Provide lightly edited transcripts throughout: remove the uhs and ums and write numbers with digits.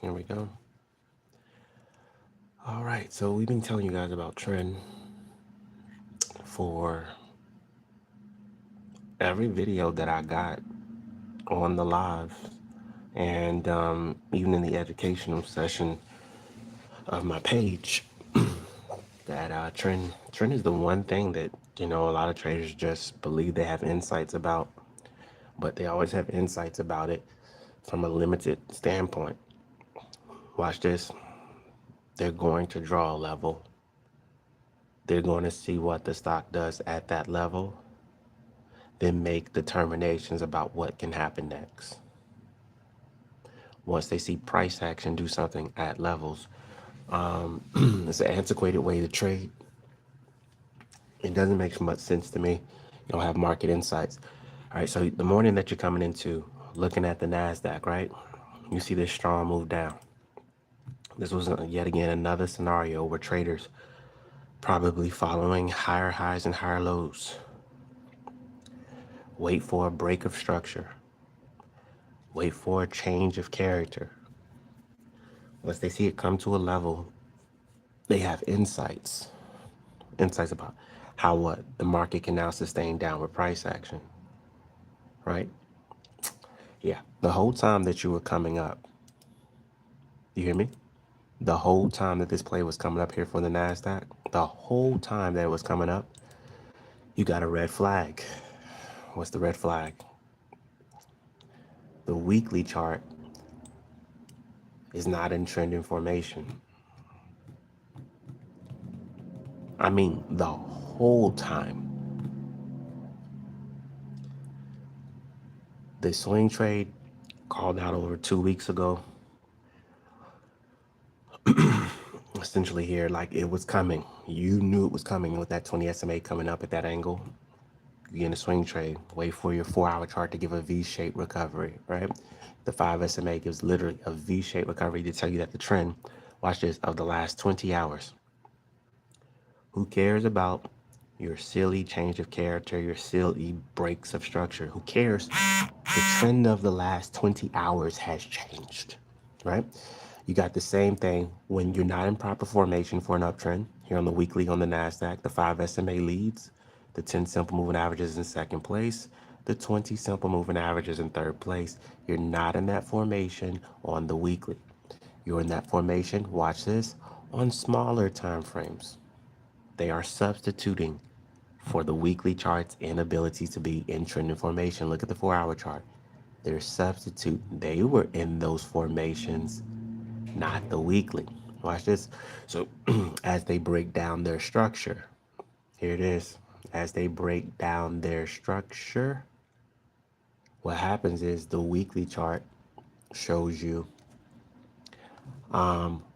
Here we go. All right, so we've been telling you guys about trend for every video that I got on the live, and even in the educational session of my page. That trend is the one thing that a lot of traders just believe they have insights about, but they always have insights about it from a limited standpoint. Watch this. They're going to draw a level. They're going to see what the stock does at that level, then make determinations about what can happen next. Once they see price action do something at levels, it's an antiquated way to trade. It doesn't make much sense to me. You don't have market insights. All right, so the morning that you're coming into, looking at the NASDAQ, right? You see this strong move down. This was yet again another scenario where traders probably following higher highs and higher lows. Wait for a break of structure. Wait for a change of character. Once they see it come to a level, they have insights. Insights about how the market can now sustain downward price action, right? Yeah, the whole time that you were coming up, you hear me? The whole time that this play was coming up here for the NASDAQ, the whole time that it was coming up, you got a red flag. What's the red flag? The weekly chart is not in trending formation. I mean, the whole time. The swing trade called out over 2 weeks ago, essentially here, like it was coming. You knew it was coming with that 20 SMA coming up at that angle. You in a swing trade, wait for your 4-hour chart to give a V-shaped recovery, right? The 5 SMA gives literally a V-shaped recovery to tell you that the trend, watch this, of the last 20 hours. Who cares about your silly change of character, your silly breaks of structure? Who cares? The trend of the last 20 hours has changed, right? You got the same thing when you're not in proper formation for an uptrend. Here on the weekly on the NASDAQ, the 5 SMA leads, the 10 simple moving averages in second place, the 20 simple moving averages in third place. You're not in that formation on the weekly. You're in that formation, watch this, on smaller time frames. They are substituting for the weekly chart's inability to be in trending formation. Look at the 4-hour chart. They're substituting. They were in those formations, not the weekly. Watch this. So as they break down their structure, here it is. As they break down their structure, what happens is the weekly chart shows you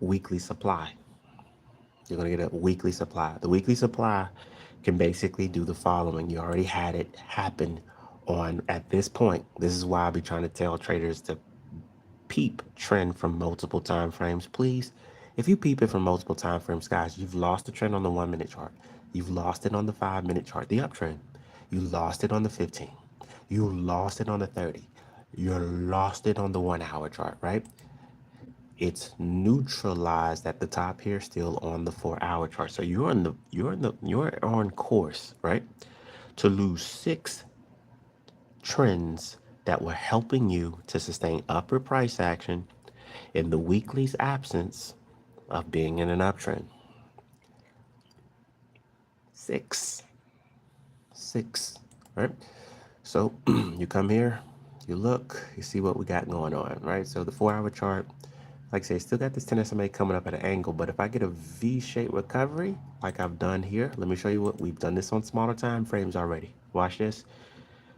weekly supply. You're going to get a weekly supply. The weekly supply can basically do the following. You already had it happen on at this point. This is why I be trying to tell traders to peep trend from multiple time frames, please. If you peep it from multiple time frames, guys, you've lost the trend on the 1-minute chart. You've lost it on the 5-minute chart, the uptrend. You lost it on the 15. You lost it on the 30. You lost it on the 1-hour chart, right? It's neutralized at the top here, still on the 4-hour chart. So you're on course, right? To lose 6 trends that were helping you to sustain upward price action in the weekly's absence of being in an uptrend. 6. 6, right? So you come here, you look, you see what we got going on, right? So the 4-hour chart, like I say, still got this 10 SMA coming up at an angle, but if I get a V-shaped recovery, like I've done here, let me show you what we've done this on smaller time frames already. Watch this.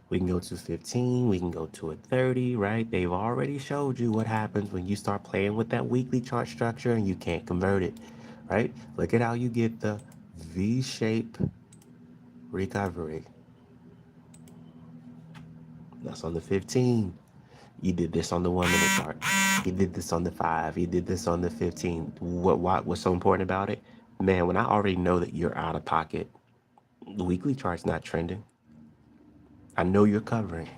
We can go to 15, we can go to a 30, right? They've already showed you what happens when you start playing with that weekly chart structure and you can't convert it, right? Look at how you get the V-shape recovery. That's on the 15. You did this on the 1-minute chart. You did this on the 5. You did this on the 15. What's so important about it? Man, when I already know that you're out of pocket, the weekly chart's not trending. I know you're covering.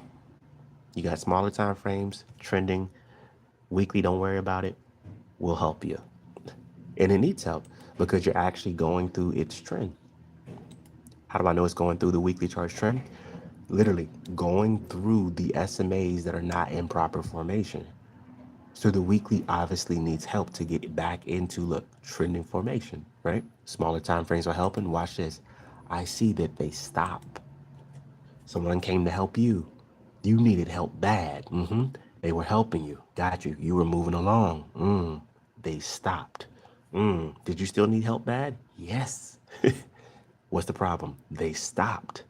You got smaller time frames, trending. Weekly, don't worry about it. will help you. And it needs help because you're actually going through its trend. How do I know it's going through the weekly charge trend? Literally going through the SMAs that are not in proper formation. So the weekly obviously needs help to get back into look trending formation, right? Smaller time frames are helping. Watch this. I see that they stop. Someone came to help you. You needed help bad. They were helping you. Got you. You were moving along. They stopped. Did you still need help bad? Yes. What's the problem? They stopped.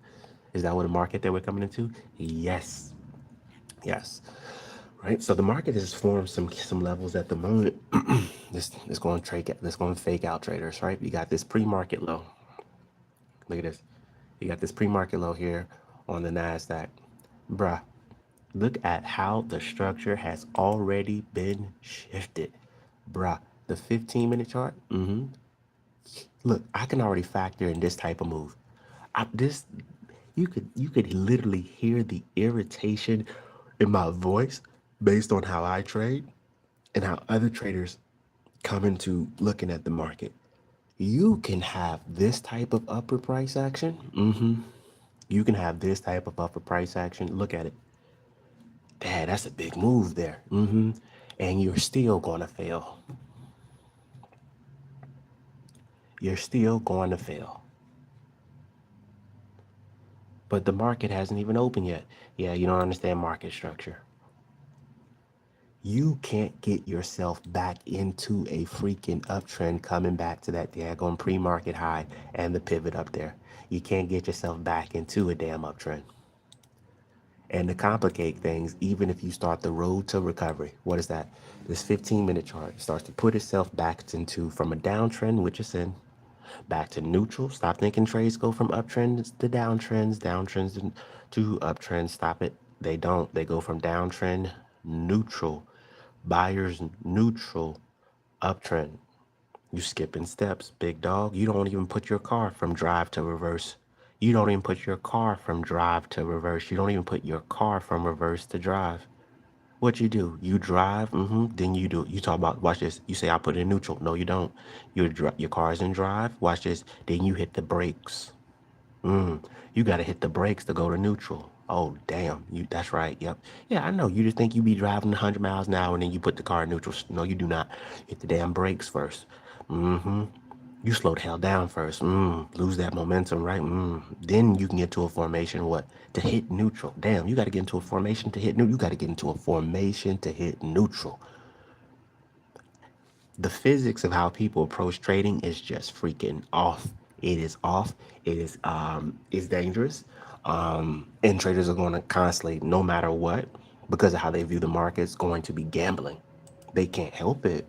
Is that what the market that we're coming into? Yes. Yes. Right. So the market has formed some levels at the moment. This going to trade. This going to fake out traders. Right. You got this pre-market low. Look at this. You got this pre-market low here on the Nasdaq, bruh. Look at how the structure has already been shifted, bruh. The 15-minute chart. Look, I can already factor in this type of move. This you could literally hear the irritation in my voice based on how I trade and how other traders come into looking at the market. You can have this type of upper price action. You can have this type of upper price action. Look at it. Dad, that's a big move there. And you're still going to fail. You're still going to fail. But the market hasn't even opened yet. Yeah, you don't understand market structure. You can't get yourself back into a freaking uptrend coming back to that daggone pre-market high and the pivot up there. You can't get yourself back into a damn uptrend. And to complicate things, even if you start the road to recovery, what is that? This 15-minute chart starts to put itself back into from a downtrend, which is in, back to neutral. Stop thinking trades go from uptrends to downtrends to uptrends. Stop it. They don't. They go from downtrend, neutral, buyers neutral, uptrend. You skipping steps, big dog. You don't even put your car from drive to reverse. You don't even put your car from drive to reverse. You don't even put your car from reverse to drive. What you do? You drive, then you do. You talk about, watch this. You say, I put it in neutral. No, you don't. Your car is in drive. Watch this. Then you hit the brakes. You got to hit the brakes to go to neutral. Oh, damn. That's right. Yep. Yeah, I know. You just think you be driving 100 miles an hour and then you put the car in neutral. No, you do not. Hit the damn brakes first. You slow the hell down first. Lose that momentum, right? Then you can get to a formation, what? To hit neutral. Damn, you got to get into a formation to hit neutral. You got to get into a formation to hit neutral. The physics of how people approach trading is just freaking off. It is off. It's dangerous. And traders are going to constantly, no matter what, because of how they view the markets, going to be gambling. They can't help it.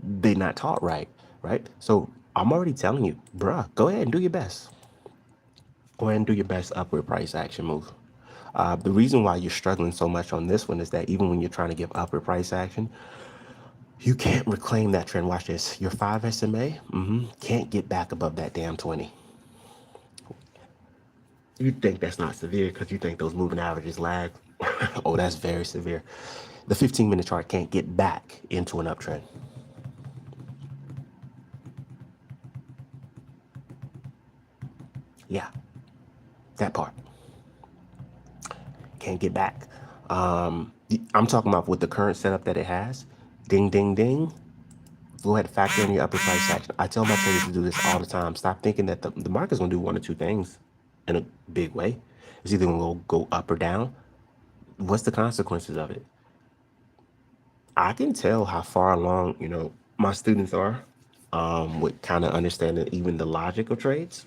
They're not taught right, right? So I'm already telling you, bruh, go ahead and do your best. Go ahead and do your best upward price action move. The reason why you're struggling so much on this one is that even when you're trying to give upward price action, you can't reclaim that trend. Watch this. Your 5 SMA can't get back above that damn 20. You think that's not severe because you think those moving averages lag. Oh, that's very severe. The 15-minute chart can't get back into an uptrend. Yeah, that part. Can't get back. I'm talking about with the current setup that it has. Ding, ding, ding. Go ahead and factor in your upper price action. I tell my traders to do this all the time. Stop thinking that the market's going to do one or two things in a big way. It's either going to go up or down. What's the consequences of it? I can tell how far along, my students are with kind of understanding even the logic of trades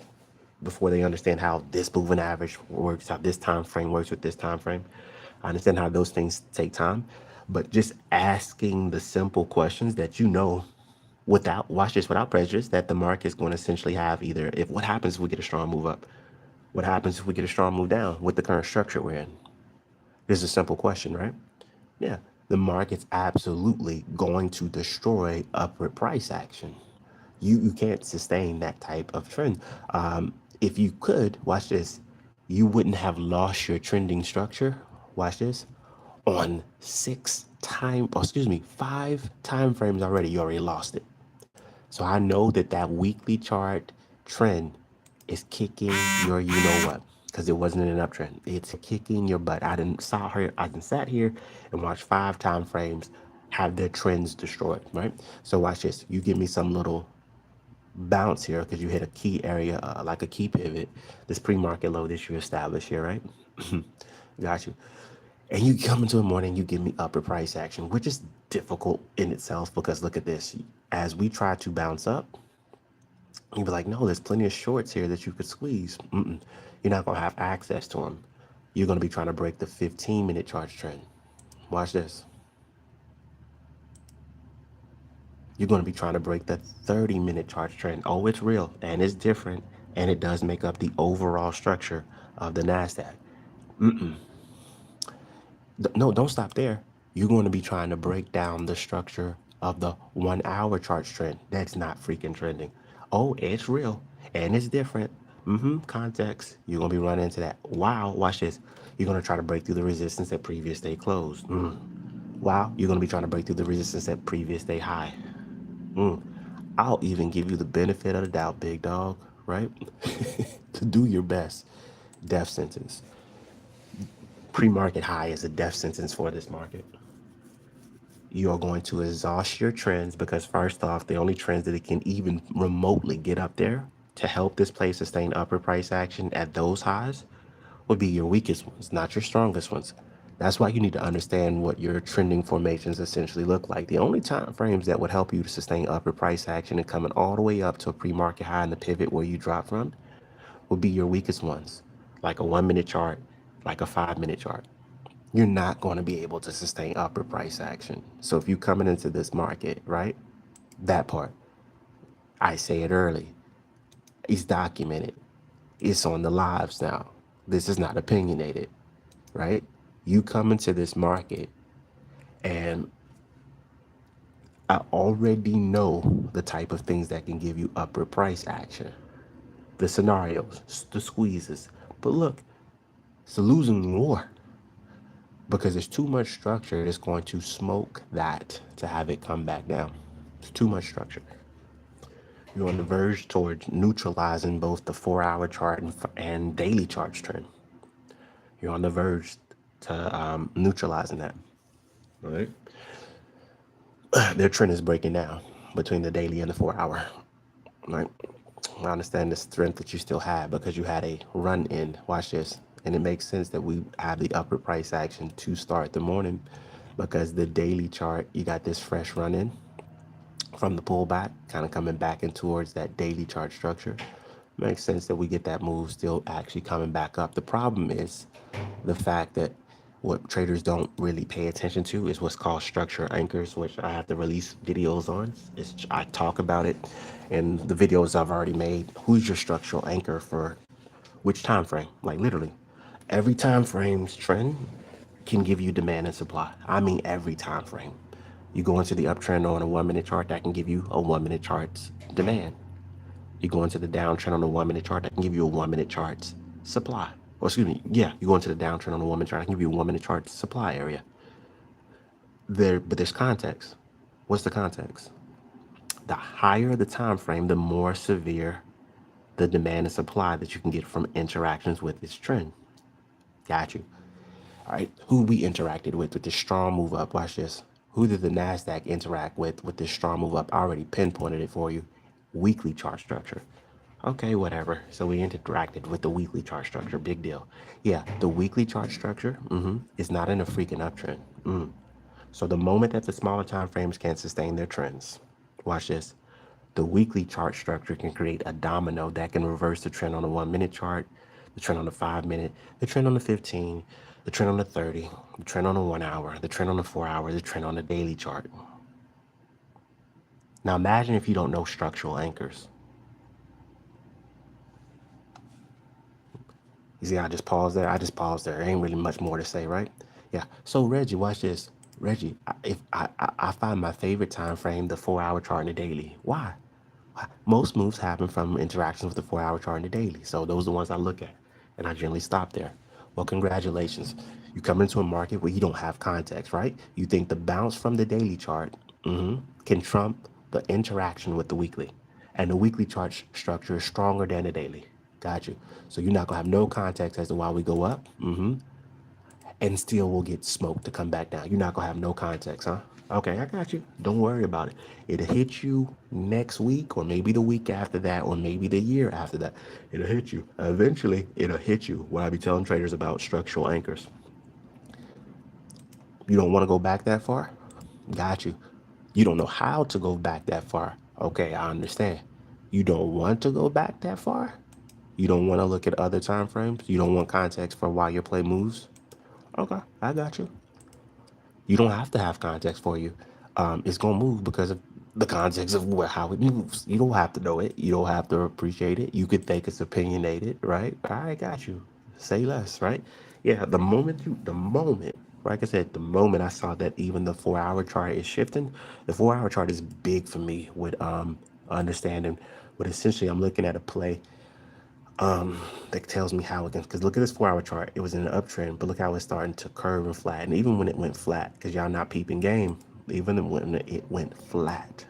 before they understand how this moving average works, how this time frame works with this time frame. I understand how those things take time, but just asking the simple questions that without, watch this, without prejudice, that the market is going to essentially have either, if what happens if we get a strong move up, what happens if we get a strong move down with the current structure we're in. This is a simple question, right? Yeah, the market's absolutely going to destroy upward price action. You can't sustain that type of trend. If you could, watch this, you wouldn't have lost your trending structure. Watch this, on 6 five time frames already, you already lost it. So I know that that weekly chart trend is kicking your you know what, because it wasn't an uptrend. It's kicking your butt. I didn't sat here and watched five time frames have their trends destroyed, right? So watch this. You give me some little bounce here because you hit a key area, like a key pivot, this pre-market low that you established here, right? Got you. And you come into the morning, you give me upper price action, which is difficult in itself because look at this. As we try to bounce up, you'd be like, no, there's plenty of shorts here that you could squeeze. You're not going to have access to them. You're going to be trying to break the 15-minute charge trend. Watch this. You're going to be trying to break the 30-minute charge trend. Oh, it's real and it's different. And it does make up the overall structure of the NASDAQ. No, don't stop there. You're going to be trying to break down the structure of the 1 hour charge trend. That's not freaking trending. Oh, it's real and it's different. Context. You're going to be running into that. Wow, watch this. You're going to try to break through the resistance at previous day close. Wow, you're going to be trying to break through the resistance at previous day high. I'll even give you the benefit of the doubt, big dog, right? To do your best. Death sentence. Pre-market high is a death sentence for this market. You are going to exhaust your trends because first off, the only trends that it can even remotely get up there to help this play sustain upper price action at those highs would be your weakest ones, not your strongest ones. That's why you need to understand what your trending formations essentially look like. The only time frames that would help you to sustain upper price action and coming all the way up to a pre-market high in the pivot where you drop from would be your weakest ones, like a 1 minute chart, like a 5 minute chart. You're not going to be able to sustain upper price action. So if you coming into this market, right, that part, I say it early, it's documented. It's on the lives now. This is not opinionated, right? You come into this market and I already know the type of things that can give you upper price action, the scenarios, the squeezes. But look, it's a losing war because there's too much structure that's going to smoke that to have it come back down. It's too much structure. You're on the verge towards neutralizing both the 4 hour chart and daily charge trend. You're on the verge to neutralizing that. All right. Their trend is breaking down between the daily and the 4 hour. Right. I understand the strength that you still have because you had a run in. Watch this. And it makes sense that we have the upper price action to start the morning because the daily chart, you got this fresh run in from the pullback, kind of coming back in towards that daily chart structure. Makes sense that we get that move still actually coming back up. The problem is the fact that what traders don't really pay attention to is what's called structure anchors, which I have to release videos on. I talk about it in the videos I've already made. Who's your structural anchor for which time frame? Like literally, every time frame's trend can give you demand and supply. I mean, every time frame. You go into the uptrend on a 1 minute chart that can give you a 1 minute chart's demand. You go into the downtrend on a 1 minute chart that can give you a 1 minute chart's supply. Or excuse me, yeah, you go into the downtrend on a 1 minute chart that can give you a 1 minute chart's supply area. But there's context. What's the context? The higher the time frame, the more severe the demand and supply that you can get from interactions with this trend. Got you. All right, who we interacted with this strong move up. Watch this. Who did the NASDAQ interact with this strong move up? I already pinpointed it for you. Weekly chart structure. Okay, whatever. So we interacted with the weekly chart structure. Big deal. Yeah, the weekly chart structure is not in a freaking uptrend. So the moment that the smaller time frames can't sustain their trends, watch this. The weekly chart structure can create a domino that can reverse the trend on the 1 minute chart, the trend on the 5 minute, the trend on the 15, the trend on the 30, the trend on the 1 hour, the trend on the 4 hour, the trend on the daily chart. Now imagine if you don't know structural anchors. You see, I just paused there. I just paused there. There ain't really much more to say, right? Yeah. So Reggie, watch this. Reggie, if I find my favorite time frame the 4 hour chart and the daily. Why? Most moves happen from interactions with the 4 hour chart and the daily. So those are the ones I look at. And I generally stop there. Well, congratulations. You come into a market where you don't have context, right? You think the bounce from the daily chart can trump the interaction with the weekly. And the weekly chart structure is stronger than the daily. Got you. So you're not going to have no context as to why we go up. And still will get smoked to come back down. You're not gonna have no context, huh? Okay, I got you. Don't worry about it. It'll hit you next week, or maybe the week after that, or maybe the year after that. It'll hit you. Eventually, it'll hit you. What I be telling traders about structural anchors. You don't want to go back that far? Got you. You don't know how to go back that far. Okay, I understand. You don't want to go back that far? You don't want to look at other time frames? You don't want context for why your play moves? Okay, I got you. You don't have to have context for you. It's gonna move because of the context of how it moves. You don't have to know it. You don't have to appreciate it. You could think it's opinionated, right? I got you. Say less, right? Yeah. Like I said, the moment I saw that even the 4 hour chart is shifting, the 4 hour chart is big for me with understanding. But essentially, I'm looking at a play that tells me how it can, because look at this 4 hour chart. It was in an uptrend, but look how it's starting to curve and flatten. Even when it went flat, because y'all not peeping game, even when it went flat.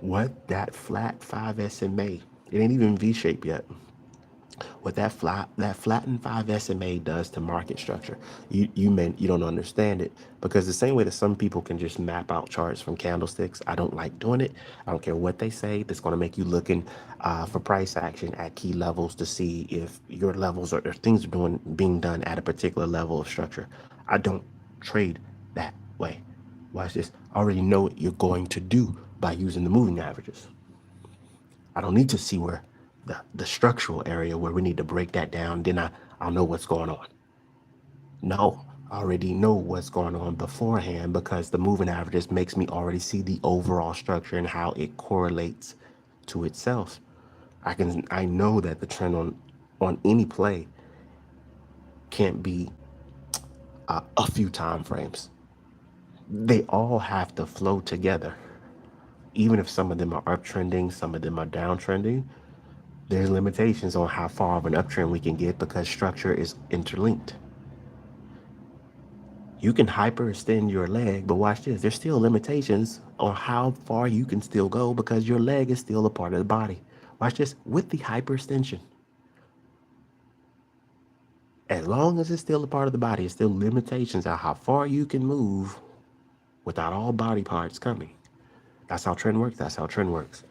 What that flat 5 SMA, it ain't even V shape yet. What that flattened 5 SMA does to market structure, you don't understand it, because the same way that some people can just map out charts from candlesticks, I don't like doing it. I don't care what they say. That's going to make you looking for price action at key levels to see if your levels or things are being done at a particular level of structure. I don't trade that way. Watch this. I already know what you're going to do by using the moving averages. I don't need to see where the structural area where we need to break that down. Then I'll know what's going on. No, I already know what's going on beforehand, because the moving averages makes me already see the overall structure and how it correlates to itself. I know that the trend on any play can't be a few time frames. They all have to flow together. Even if some of them are uptrending, some of them are downtrending, there's limitations on how far of an uptrend we can get because structure is interlinked. You can hyperextend your leg, but watch this. There's still limitations on how far you can still go because your leg is still a part of the body. Watch this. With the hyperextension, as long as it's still a part of the body, it's still limitations on how far you can move without all body parts coming. That's how trend works. That's how trend works.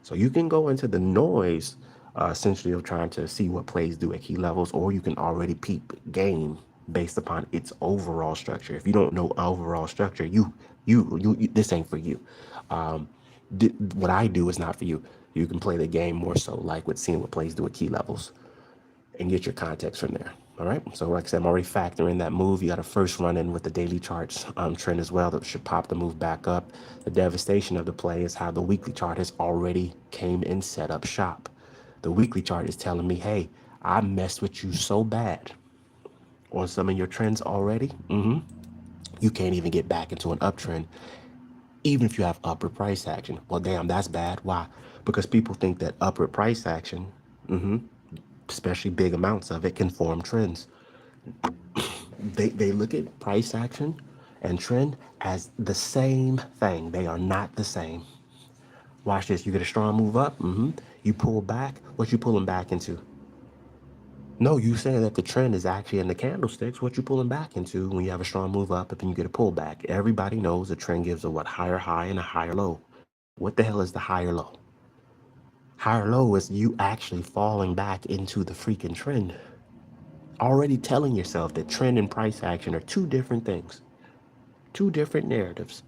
So you can go into the noise, essentially, of trying to see what plays do at key levels, or you can already peep game based upon its overall structure. If you don't know overall structure, you this ain't for you. Um, what I do is not for you. You can play the game more so like with seeing what plays do at key levels and get your context from there. All right. So like I said, I'm already factoring that move. You got a first run in with the daily charts trend as well that should pop the move back up. The devastation of the play is how the weekly chart has already came and set up shop. The weekly chart is telling me, hey, I messed with you so bad on some of your trends already. You can't even get back into an uptrend, even if you have upward price action. Well, damn, that's bad. Why? Because people think that upward price action, especially big amounts of it, can form trends. They look at price action and trend as the same thing. They are not the same. Watch this. You get a strong move up. You pull back. What you pulling back into? No, you saying that the trend is actually in the candlesticks. What you pulling back into when you have a strong move up and then you get a pullback? Everybody knows the trend gives a what, higher high and a higher low. What the hell is the higher low? Higher low is you actually falling back into the freaking trend. Already telling yourself that trend and price action are two different things, two different narratives.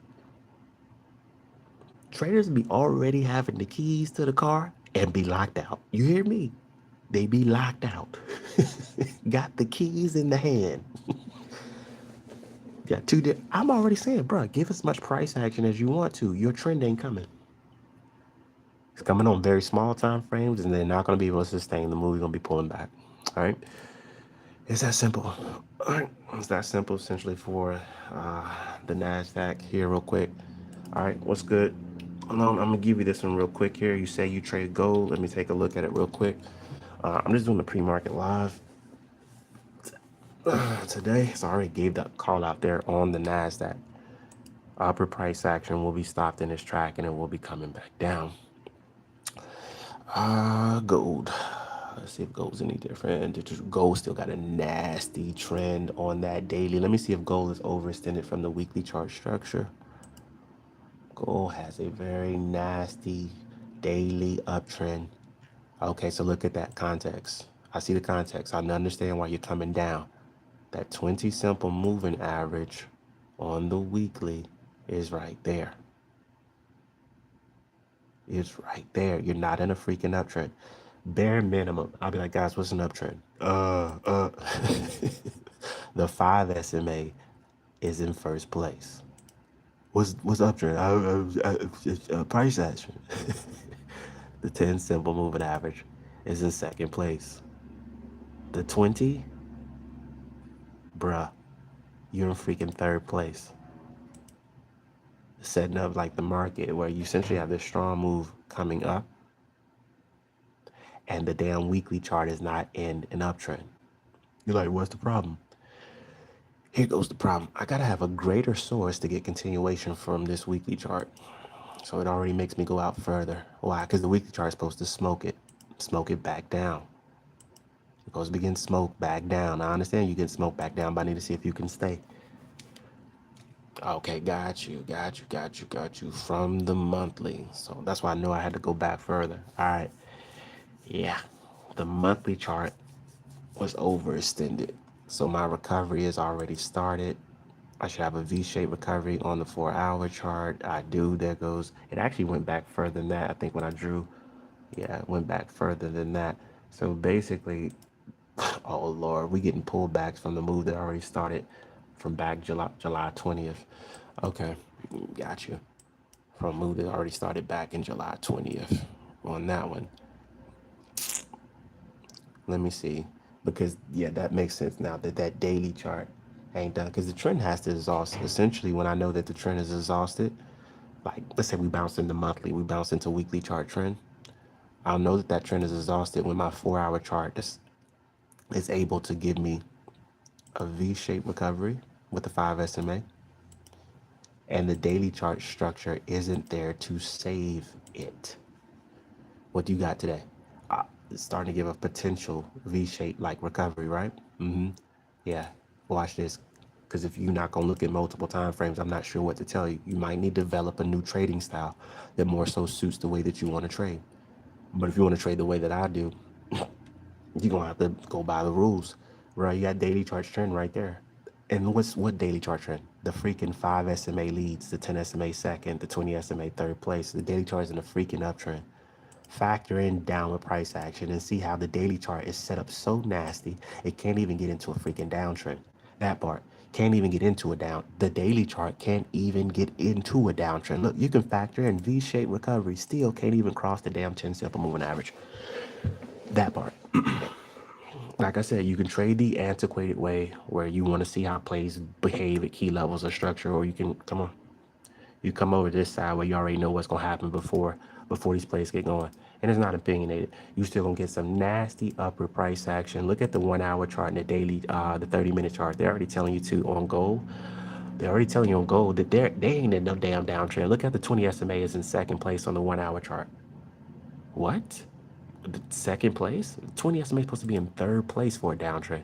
Traders be already having the keys to the car and be locked out. You hear me? They be locked out. Got the keys in the hand. Got I'm already saying, bro, give as much price action as you want to. Your trend ain't coming. It's coming on very small time frames, and they're not going to be able to sustain the move. You're going to be pulling back. All right. It's that simple. All right. It's that simple, essentially, for the NASDAQ here, real quick. All right. What's good? Hold on, I'm going to give you this one real quick here. You say you trade gold. Let me take a look at it real quick. I'm just doing the pre-market live. Today, so I already gave that call out there on the NASDAQ. Upper price action will be stopped in its track and it will be coming back down. Gold. Let's see if gold's any different. Gold still got a nasty trend on that daily. Let me see if gold is overextended from the weekly chart structure. Gold has a very nasty daily uptrend. Okay, so look at that context. I see the context. I understand why you're coming down. That 20 simple moving average on the weekly is right there. It's right there. You're not in a freaking uptrend. Bare minimum. I'll be like, guys, what's an uptrend? The 5 SMA is in first place. What's uptrend? Price action. The 10 simple moving average is in second place. The 20, bruh, you're in freaking third place. Setting up like the market where you essentially have this strong move coming up and the damn weekly chart is not in an uptrend. You're like, what's the problem? Here goes the problem. I gotta have a greater source to get continuation from this weekly chart. So it already makes me go out further. Why? Because the weekly chart is supposed to smoke it back down. It goes begin smoke back down. I understand you can smoke back down, but I need to see if you can stay. Okay, got you from the monthly. So that's why I know I had to go back further. All right. Yeah. The monthly chart was overextended. So my recovery is already started. I should have a V-shaped recovery on the 4-hour chart. I do. There goes. It actually went back further than that. I think when I drew, yeah, it went back further than that. So basically, oh Lord, we getting pullbacks from the move that already started from back July 20th. Okay, got you. From a move that already started back in July 20th on that one. Let me see. Because, yeah, that makes sense now that that daily chart ain't done. Because the trend has to exhaust. Essentially, when I know that the trend is exhausted, like, let's say we bounce into monthly, we bounce into weekly chart trend. I'll know that that trend is exhausted when my 4-hour chart is able to give me a V-shaped recovery with the 5 SMA. And the daily chart structure isn't there to save it. What do you got today? It's starting to give a potential V-shaped like recovery, right? Yeah. Watch this. Because if you're not going to look at multiple time frames, I'm not sure what to tell you. You might need to develop a new trading style that more so suits the way that you want to trade. But if you want to trade the way that I do, you're going to have to go by the rules, right? You got daily chart trend right there. And what daily chart trend? The freaking 5 SMA leads, the 10 SMA second, the 20 SMA third place. The daily chart is in a freaking uptrend. Factor in downward price action and see how the daily chart is set up so nasty it can't even get into a freaking downtrend. That part can't even get into a down. The daily chart can't even get into a downtrend. Look, you can factor in V-shaped recovery, still can't even cross the damn 10 simple moving average. That part. Like I said, you can trade the antiquated way where you want to see how plays behave at key levels of structure, or you can you come over this side where you already know what's gonna happen before these plays get going. And it's not opinionated. You still gonna get some nasty upper price action. Look at the 1-hour chart and the daily, the 30-minute chart. They're already telling you to on gold. They're already telling you on gold that they ain't in no damn downtrend. Look at the 20 SMA is in second place on the 1-hour chart. What? The second place? 20 SMA is supposed to be in third place for a downtrend.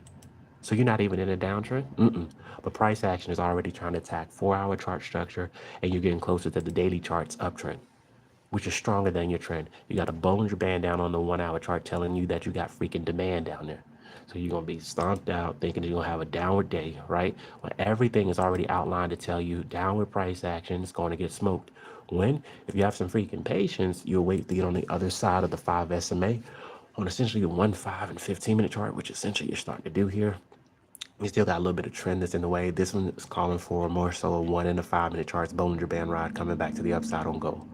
So you're not even in a downtrend? But price action is already trying to attack 4-hour chart structure, and you're getting closer to the daily chart's uptrend, which is stronger than your trend. You got a Bollinger Band down on the 1-hour chart telling you that you got freaking demand down there. So you're going to be stomped out thinking you're going to have a downward day, right? When everything is already outlined to tell you downward price action is going to get smoked. When, if you have some freaking patience, you'll wait to get on the other side of the 5 SMA on essentially the 1, 5, and 15-minute chart, which essentially you're starting to do here. We still got a little bit of trend that's in the way. This one is calling for more so a 1 and a 5-minute charts Bollinger Band ride coming back to the upside on gold.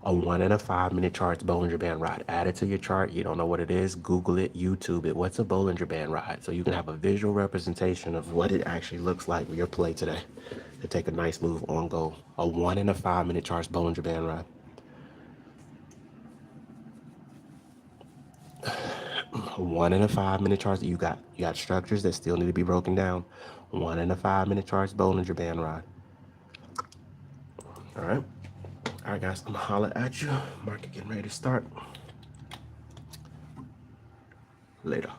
A 1 and a 5-minute charts Bollinger Band ride. Add it to your chart. You don't know what it is, Google it, YouTube it. What's a Bollinger Band ride? So you can have a visual representation of what it actually looks like with your play today to take a nice move on gold. A 1 and a 5-minute charts Bollinger Band ride. 1 and a 5 minute charts. You got structures that still need to be broken down. 1 and a 5 minute charts, Bollinger Band rod. All right. All right, guys. I'm gonna holler at you. Market getting ready to start. Later.